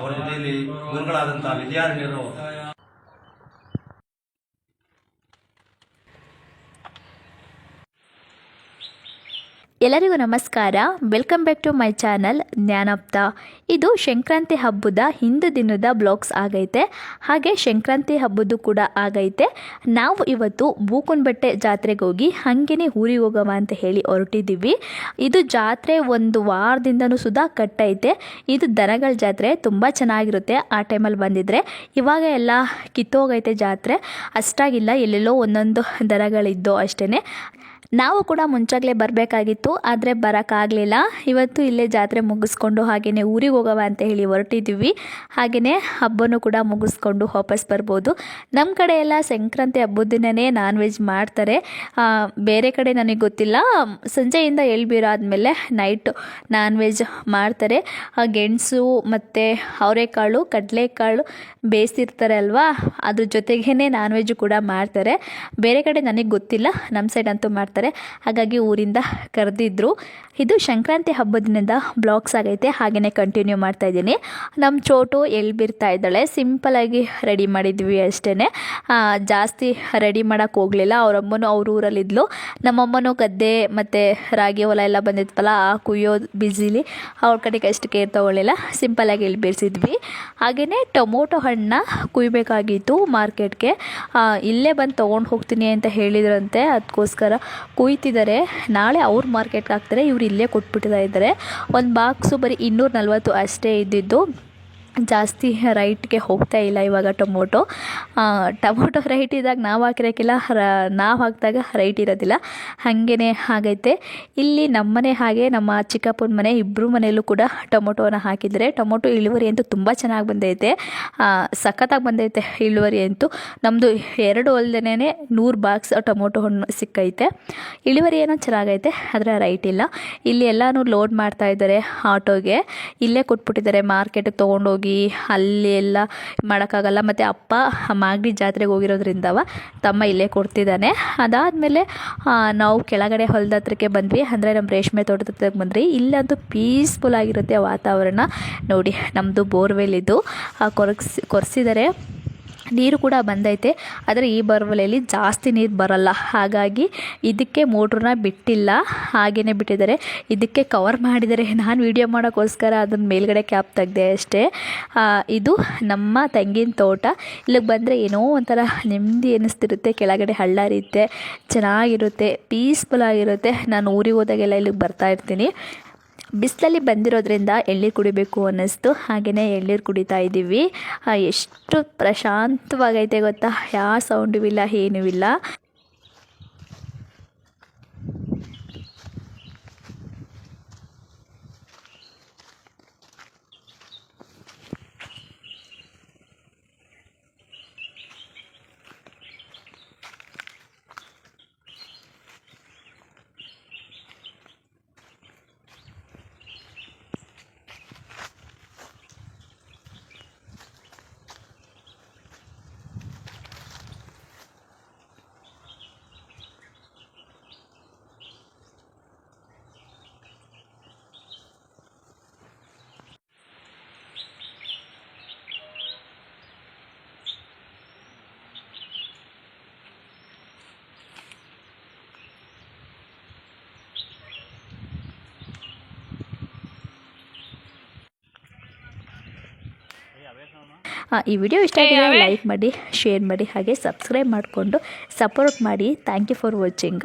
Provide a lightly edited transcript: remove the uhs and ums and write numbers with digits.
ಅವರ ಜೊತೆಯಲ್ಲಿ ಗುರುಗಳಾದಂತಹ ವಿದ್ಯಾರಣ್ಯರು ಎಲ್ಲರಿಗೂ ನಮಸ್ಕಾರ. Welcome back to my channel Jnanaaptha. ಇದು ಸಂಕ್ರಾಂತಿ ಹಬ್ಬದ ಹಿಂದು ದಿನದ ಬ್ಲಾಗ್ಸ್ ಆಗೈತೆ. ಹಾಗೆ ಸಂಕ್ರಾಂತಿ ಹಬ್ಬದ್ದು ಕೂಡ ಆಗೈತೆ. ನಾವು ಇವತ್ತು ಬೂಕನಬೆಟ್ಟೆ ಜಾತ್ರೆಗೆ ಹೋಗಿ ಹಾಗೇನೆ ಊರಿಗೆ ಹೋಗವ ಅಂತ ಹೇಳಿ ಹೊರಟಿದ್ದೀವಿ. ಇದು ಜಾತ್ರೆ ಒಂದು ವಾರದಿಂದನೂ ಸುಧಾ ಕಟ್ಟೈತೆ. ಇದು ದನಗಳ ಜಾತ್ರೆ ತುಂಬ ಚೆನ್ನಾಗಿರುತ್ತೆ ಆ ಟೈಮಲ್ಲಿ ಬಂದಿದ್ರೆ. ಇವಾಗ ಎಲ್ಲ ಕಿತ್ತೋಗೈತೆ ಜಾತ್ರೆ, ಅಷ್ಟಾಗಿಲ್ಲ, ಎಲ್ಲೆಲ್ಲೋ ಒಂದೊಂದು ದನಗಳಿದ್ದು ಅಷ್ಟೇ. ನಾವು ಕೂಡ ಮುಂಚಾಗಲೇ ಬರಬೇಕಾಗಿತ್ತು, ಆದರೆ ಬರೋಕ್ಕಾಗಲಿಲ್ಲ. ಇವತ್ತು ಇಲ್ಲೇ ಜಾತ್ರೆ ಮುಗಿಸ್ಕೊಂಡು ಹಾಗೆಯೇ ಊರಿಗೆ ಹೋಗವ ಅಂತ ಹೇಳಿ ಹೊರಟಿದ್ದೀವಿ. ಹಾಗೆಯೇ ಹಬ್ಬನೂ ಕೂಡ ಮುಗಿಸ್ಕೊಂಡು ವಾಪಸ್ ಬರ್ಬೋದು. ನಮ್ಮ ಕಡೆ ಎಲ್ಲ ಸಂಕ್ರಾಂತಿ ಹಬ್ಬದ ದಿನವೇ ನಾನ್ ವೆಜ್ ಮಾಡ್ತಾರೆ. ಬೇರೆ ಕಡೆ ನನಗೆ ಗೊತ್ತಿಲ್ಲ. ಸಂಜೆಯಿಂದ ಎಳ್ಬೀರ ಆದಮೇಲೆ ನೈಟು ನಾನ್ ವೆಜ್ ಮಾಡ್ತಾರೆ. ಗೆಣಸು ಮತ್ತು ಅವರೆಕಾಳು, ಕಡಲೆಕಾಳು ಬೇಯಿಸಿರ್ತಾರೆ ಅಲ್ವಾ, ಅದ್ರ ಜೊತೆಗೇ ನಾನ್ ವೆಜ್ ಕೂಡ ಮಾಡ್ತಾರೆ. ಬೇರೆ ಕಡೆ ನನಗೆ ಗೊತ್ತಿಲ್ಲ, ನಮ್ಮ ಸೈಡ್ ಅಂತೂ ಮಾಡ್ತಾರೆ. ಹಾಗಾಗಿ ಊರಿಂದ ಕರೆದಿದ್ರು. ಇದು ಸಂಕ್ರಾಂತಿ ಹಬ್ಬದಿಂದ ಬ್ಲಾಗ್ಸ್ ಆಗೈತೆ. ಹಾಗೆಯೇ ಕಂಟಿನ್ಯೂ ಮಾಡ್ತಾ ಇದ್ದೀನಿ. ನಮ್ಮ ಚೋಟು ಎಳ್ಬಿರ್ತಾ ಇದ್ದಾಳೆ. ಸಿಂಪಲಾಗಿ ರೆಡಿ ಮಾಡಿದ್ವಿ ಅಷ್ಟೇ, ಜಾಸ್ತಿ ರೆಡಿ ಮಾಡೋಕ್ಕೆ ಹೋಗಲಿಲ್ಲ. ಅವರಮ್ಮನೂ ಅವ್ರ ಊರಲ್ಲಿದ್ಲು. ನಮ್ಮಮ್ಮನೂ ಗದ್ದೆ ಮತ್ತು ರಾಗಿ ಹೊಲ ಎಲ್ಲ ಬಂದಿದ್ವಲ್ಲ, ಆ ಕುಯ್ಯೋದು ಬ್ಯುಸಿಲಿ ಅವ್ರ ಕಡೆಗೆ ಅಷ್ಟು ಕೇರ್ ತೊಗೊಳ್ಳಿಲ್ಲ. ಸಿಂಪಲಾಗಿ ಎಳ್ಬಿರಿಸಿದ್ವಿ. ಹಾಗೆಯೇ ಟೊಮೊಟೊ ಹಣ್ಣನ್ನ ಕುಯ್ಬೇಕಾಗಿತ್ತು ಮಾರ್ಕೆಟ್ಗೆ. ಇಲ್ಲೇ ಬಂದು ತೊಗೊಂಡು ಹೋಗ್ತೀನಿ ಅಂತ ಹೇಳಿದ್ರಂತೆ. ಅದಕ್ಕೋಸ್ಕರ ಕುಯ್ತಿದ್ದಾರೆ. ನಾಳೆ ಅವ್ರ ಮಾರ್ಕೆಟ್ಗೆ ಹಾಕ್ತಾರೆ, ಇವ್ರು ಇಲ್ಲೇ ಕೊಟ್ಬಿಡ್ತಾ ಇದ್ದಾರೆ. ಒಂದು ಬಾಕ್ಸು ಬರೀ 240 ಅಷ್ಟೇ ಇದ್ದಿದ್ದು. ಜಾಸ್ತಿ ರೈಟ್ಗೆ ಹೋಗ್ತಾ ಇಲ್ಲ ಇವಾಗ ಟೊಮೊಟೊ ರೈಟ್ ಇದ್ದಾಗ ನಾವು ಹಾಕಿರೋಕ್ಕಿಲ್ಲ, ನಾವು ಹಾಕಿದಾಗ ರೈಟ್ ಇರೋದಿಲ್ಲ. ಹಾಗೇ ಆಗೈತೆ ಇಲ್ಲಿ ನಮ್ಮನೆ. ಹಾಗೆ ನಮ್ಮ ಚಿಕ್ಕಪ್ಪನ ಮನೆ, ಇಬ್ಬರು ಮನೆಯಲ್ಲೂ ಕೂಡ ಟೊಮೊಟೊನ ಹಾಕಿದರೆ ಟೊಮೊಟೊ ಇಳುವರಿ ಅಂತೂ ತುಂಬ ಚೆನ್ನಾಗಿ ಬಂದೈತೆ. ಸಖತ್ತಾಗಿ ಬಂದೈತೆ ಇಳುವರಿ ಅಂತೂ. ನಮ್ಮದು 2 ಹೊಲದನೇ 100 ಬಾಕ್ಸ್ ಟೊಮೊಟೊ ಹಣ್ಣು ಸಿಕ್ಕೈತೆ. ಇಳುವರಿ ಏನೋ ಚೆನ್ನಾಗೈತೆ, ಆದರೆ ರೈಟ್ ಇಲ್ಲ. ಇಲ್ಲಿ ಎಲ್ಲನೂ ಲೋಡ್ ಮಾಡ್ತಾ ಇದ್ದಾರೆ ಆಟೋಗೆ. ಇಲ್ಲೇ ಕೊಟ್ಬಿಟ್ಟಿದ್ದಾರೆ. ಮಾರ್ಕೆಟಿಗೆ ತೊಗೊಂಡೋಗಿ ಅಲ್ಲಿ ಎಲ್ಲ ಮಾಡೋಕ್ಕಾಗಲ್ಲ. ಮತ್ತು ಅಪ್ಪ ಮಾಗಡಿ ಜಾತ್ರೆಗೆ ಹೋಗಿರೋದ್ರಿಂದವ ತಮ್ಮ ಇಲ್ಲೇ ಕೊಡ್ತಿದ್ದಾನೆ. ಅದಾದಮೇಲೆ ನಾವು ಕೆಳಗಡೆ ಹೊಲದ ಹತ್ರಕ್ಕೆ ಬಂದ್ವಿ, ಅಂದರೆ ನಮ್ಮ ರೇಷ್ಮೆ ತೋಟದ ಹತ್ರಕ್ಕೆ ಬಂದ್ರಿ. ಇಲ್ಲಂತೂ ಪೀಸ್ಫುಲ್ ಆಗಿರುತ್ತೆ ವಾತಾವರಣ. ನೋಡಿ, ನಮ್ಮದು ಬೋರ್ವೆಲ್ ಇದು ಕೊರೆಸಿದ್ದಾರೆ. ನೀರು ಕೂಡ ಬಂದೈತೆ, ಆದರೆ ಈ ಬೋರ್ವೆಲಲ್ಲಿ ಜಾಸ್ತಿ ನೀರು ಬರಲ್ಲ. ಹಾಗಾಗಿ ಇದಕ್ಕೆ ಮೋಟ್ರನ್ನ ಬಿಟ್ಟಿಲ್ಲ, ಹಾಗೇ ಬಿಟ್ಟಿದ್ದಾರೆ. ಇದಕ್ಕೆ ಕವರ್ ಮಾಡಿದ್ದಾರೆ. ನಾನು ವೀಡಿಯೋ ಮಾಡೋಕ್ಕೋಸ್ಕರ ಅದನ್ನ ಮೇಲ್ಗಡೆ ಕ್ಯಾಪ್ ತೆಗೆದೆ ಅಷ್ಟೇ. ಇದು ನಮ್ಮ ತೆಂಗಿನ ತೋಟ. ಇಲ್ಲಿಗೆ ಬಂದರೆ ಏನೋ ಒಂಥರ ನೆಮ್ಮದಿ ಅನ್ನಿಸ್ತಿರುತ್ತೆ. ಕೆಳಗಡೆ ಹಳ್ಳ ಇರುತ್ತೆ, ಚೆನ್ನಾಗಿರುತ್ತೆ, ಪೀಸ್ಫುಲ್ ಆಗಿರುತ್ತೆ. ನಾನು ಊರಿಗೆ ಹೋದಾಗೆಲ್ಲ ಇಲ್ಲಿಗೆ ಬರ್ತಾ ಇರ್ತೀನಿ. ಬಿಸಿಲಲ್ಲಿ ಬಂದಿರೋದ್ರಿಂದ ಎಳ್ನೀರು ಕುಡಿಬೇಕು ಅನ್ನಿಸ್ತು. ಹಾಗೆಯೇ ಎಳ್ನೀರು ಕುಡಿತಾ ಇದ್ದೀವಿ. ಎಷ್ಟು ಪ್ರಶಾಂತವಾಗೈತೆ ಗೊತ್ತಾ, ಯಾವ ಸೌಂಡೂ ಇಲ್ಲ, ಏನೂ ಇಲ್ಲ. ಈ ವಿಡಿಯೋ ಇಷ್ಟ ಆಗಿದ್ರೆ ಲೈಕ್ ಮಾಡಿ, ಶೇರ್ ಮಾಡಿ, ಹಾಗೆ ಸಬ್ಸ್ಕ್ರೈಬ್ ಮಾಡಿಕೊಂಡು ಸಪೋರ್ಟ್ ಮಾಡಿ. Thank you for watching.